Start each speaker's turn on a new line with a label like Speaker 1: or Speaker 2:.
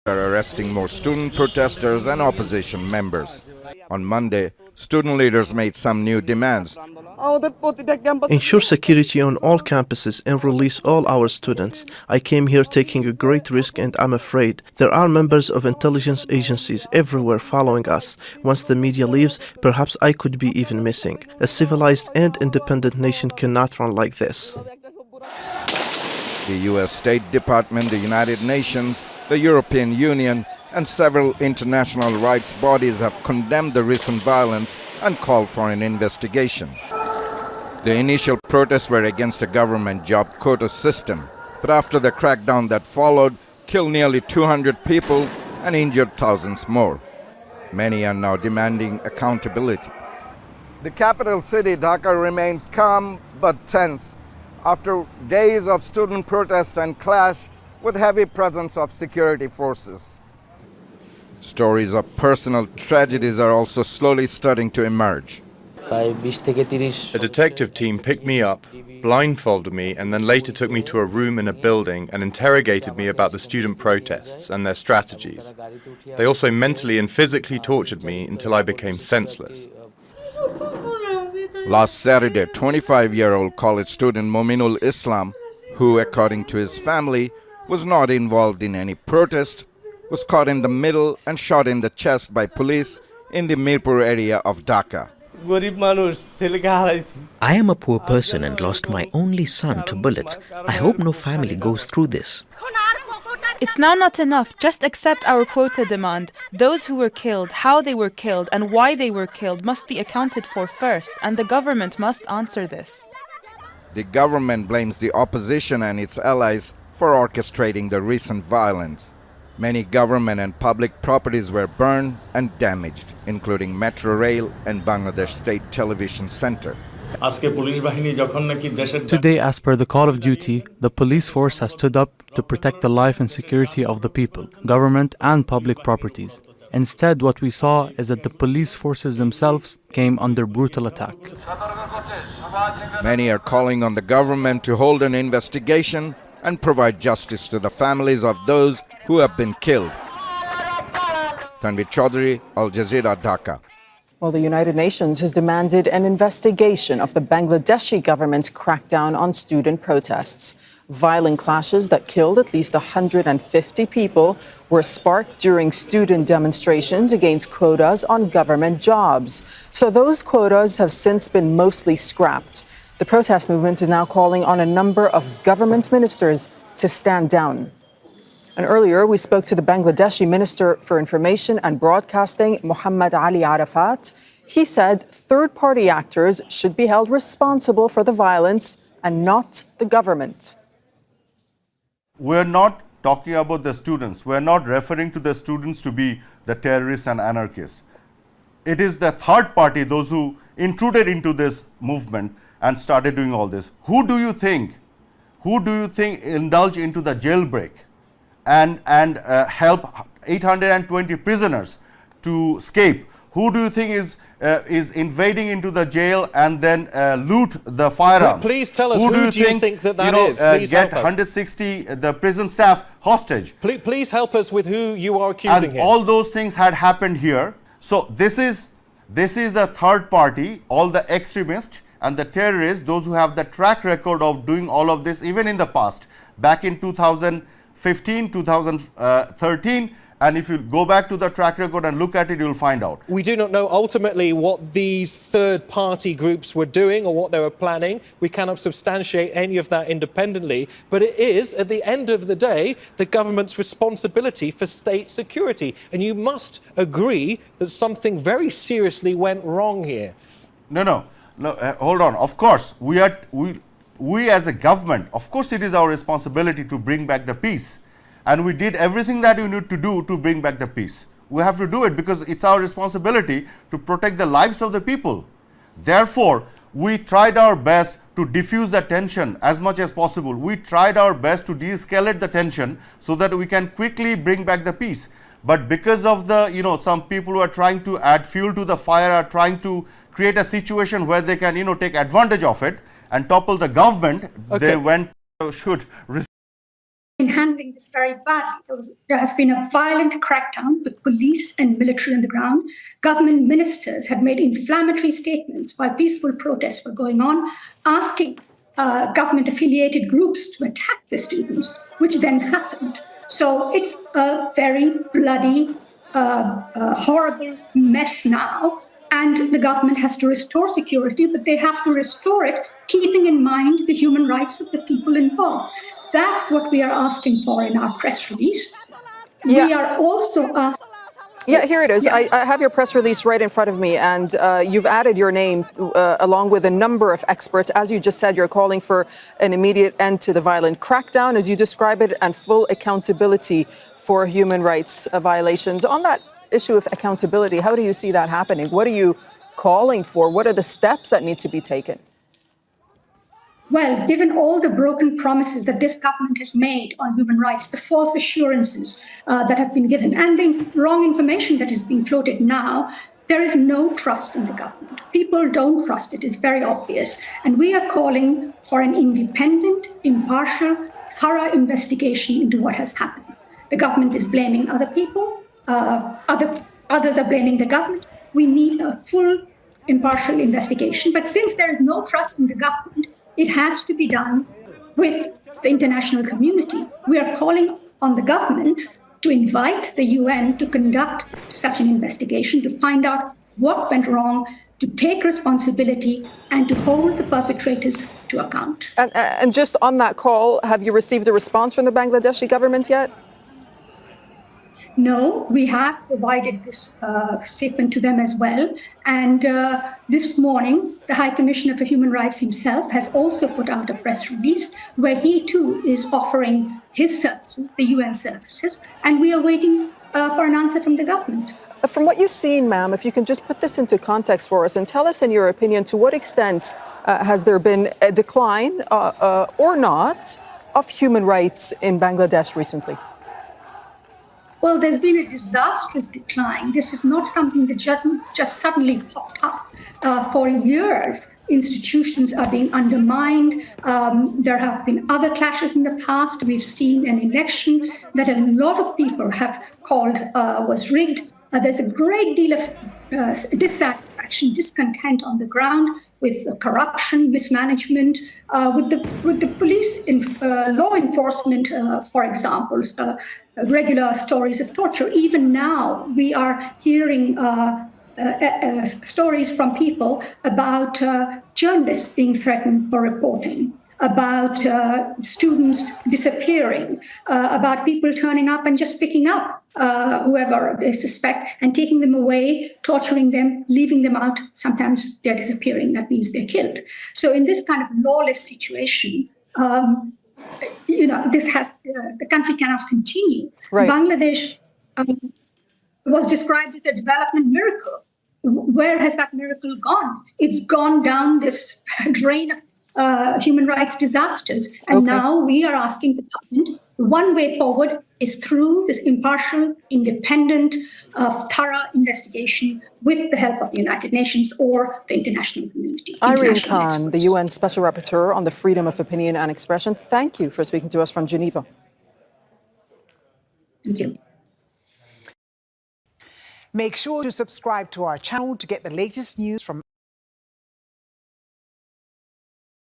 Speaker 1: are arresting more student protesters and opposition members. On Monday, student leaders made some new demands.
Speaker 2: Ensure security on all campuses and release all our students. I came here taking a great risk and I'm afraid. There are members of intelligence agencies everywhere following us. Once the media leaves, perhaps I could be even missing. A civilized and independent nation cannot run like this.
Speaker 1: The US State Department, the United Nations, the European Union, and several international rights bodies have condemned the recent violence and called for an investigation. The initial protests were against a government job quota system, but after the crackdown that followed, killed nearly 200 people and injured thousands more. Many are now demanding accountability. The capital city, Dhaka, remains calm but tense after days of student protest and clash with heavy presence of security forces. Stories of personal tragedies are also slowly starting to emerge.
Speaker 3: A detective team picked me up, blindfolded me, and then later took me to a room in a building and interrogated me about the student protests and their strategies. They also mentally and physically tortured me until I became senseless.
Speaker 1: Last Saturday, 25-year-old college student Mominul Islam, who, according to his family, was not involved in any protest, was caught in the middle and shot in the chest by police in the Mirpur area of Dhaka.
Speaker 4: I am a poor person and lost my only son to bullets. I hope no family goes through this.
Speaker 5: It's now not enough. Just accept our quota demand. Those who were killed, how they were killed, and why they were killed must be accounted for first, and the government must answer this.
Speaker 1: The government blames the opposition and its allies for orchestrating the recent violence. Many government and public properties were burned and damaged, including Metro Rail and Bangladesh State Television Center.
Speaker 6: Today, as per the call of duty, the police force has stood up to protect the life and security of the people, government and public properties. Instead, what we saw is that the police forces themselves came under brutal attack.
Speaker 1: Many are calling on the government to hold an investigation and provide justice to the families of those who have been killed. Tanvir Chaudhary, Al Jazeera, Dhaka.
Speaker 7: Well, the United Nations has demanded an investigation of the Bangladeshi government's crackdown on student protests. Violent clashes that killed at least 150 people were sparked during student demonstrations against quotas on government jobs. So those quotas have since been mostly scrapped. The protest movement is now calling on a number of government ministers to stand down. And earlier, we spoke to the Bangladeshi Minister for Information and Broadcasting, Muhammad Ali Arafat. He said third-party actors should be held responsible for the violence and not the government.
Speaker 8: We're not talking about the students. We're not referring to the students to be the terrorists and anarchists. It is the third party, those who intruded into this movement and started doing all this. Who do you think indulged into the jailbreak and help 820 prisoners to escape? Who do you think is invading into the jail and then loot the firearms?
Speaker 9: Please tell us who do you think that is? Please
Speaker 8: get 160 the prison staff hostage.
Speaker 9: Please help us with who you are accusing here.
Speaker 8: All those things had happened here. So this is the third party, all the extremists and the terrorists, those who have the track record of doing all of this even in the past, back in 2015, 2013, and if you go back to the track record and look at it, you'll find out.
Speaker 9: We do not know ultimately what these third-party groups were doing or what they were planning. We cannot substantiate any of that independently, but it is, at the end of the day, the government's responsibility for state security. And you must agree that something very seriously went wrong here.
Speaker 8: No, hold on. Of course, we as a government, of course it is our responsibility to bring back the peace. And we did everything that we need to do to bring back the peace. We have to do it because it's our responsibility to protect the lives of the people. Therefore, we tried our best to diffuse the tension as much as possible. We tried our best to de-escalate the tension so that we can quickly bring back the peace. But because of the, some people who are trying to add fuel to the fire, are trying to create a situation where they can, take advantage of it and topple the government, they should
Speaker 10: in handling this very badly. There has been a violent crackdown with police and military on the ground. Government ministers have made inflammatory statements while peaceful protests were going on, asking government-affiliated groups to attack the students, which then happened. So it's a very bloody, horrible mess now. And the government has to restore security, but they have to restore it keeping in mind the human rights of the people involved. That's what we are asking for in our press release.
Speaker 7: Yeah.
Speaker 10: We are also asking...
Speaker 7: Yeah, here it is. I have your press release right in front of me, and you've added your name along with a number of experts. As you just said, you're calling for an immediate end to the violent crackdown, as you describe it, and full accountability for human rights violations. On that issue of accountability, how do you see that happening? What are you calling for? What are the steps that need to be taken?
Speaker 10: Well, given all the broken promises that this government has made on human rights, the false assurances that have been given, and the wrong information that is being floated now, there is no trust in the government. People don't trust it. It's very obvious. And we are calling for an independent, impartial, thorough investigation into what has happened. The government is blaming other people. Others are blaming the government. We need a full, impartial investigation. But since there is no trust in the government, it has to be done with the international community. We are calling on the government to invite the UN to conduct such an investigation, to find out what went wrong, to take responsibility, and to hold the perpetrators to account.
Speaker 7: And just on that call, have you received a response from the Bangladeshi government yet?
Speaker 10: No, we have provided this statement to them as well. And this morning, the High Commissioner for Human Rights himself has also put out a press release where he too is offering his services, the UN services, and we are waiting for an answer from the government.
Speaker 7: From what you've seen, ma'am, if you can just put this into context for us and tell us, in your opinion, to what extent has there been a decline or not of human rights in Bangladesh recently?
Speaker 10: Well, there's been a disastrous decline. This is not something that just suddenly popped up. For years, institutions are being undermined. There have been other clashes in the past. We've seen an election that a lot of people have called was rigged. There's a great deal of dissatisfaction, discontent on the ground with corruption, mismanagement, with the police, law enforcement, for example, regular stories of torture. Even now, we are hearing stories from people about journalists being threatened for reporting, about students disappearing, about people turning up and just picking up whoever they suspect and taking them away, torturing them, leaving them out. Sometimes they're disappearing. That means they're killed. So in this kind of lawless situation, the country cannot continue. Right. Bangladesh was described as a development miracle. Where has that miracle gone? It's gone down this drain of human rights disasters. And now we are asking the government, one way forward is through this impartial, independent, thorough investigation with the help of the United Nations or the international community.
Speaker 7: Irene Khan, the UN Special Rapporteur on the freedom of opinion and expression, thank you for speaking to us from Geneva.
Speaker 10: Thank you.
Speaker 11: Make sure to subscribe to our channel to get the latest news from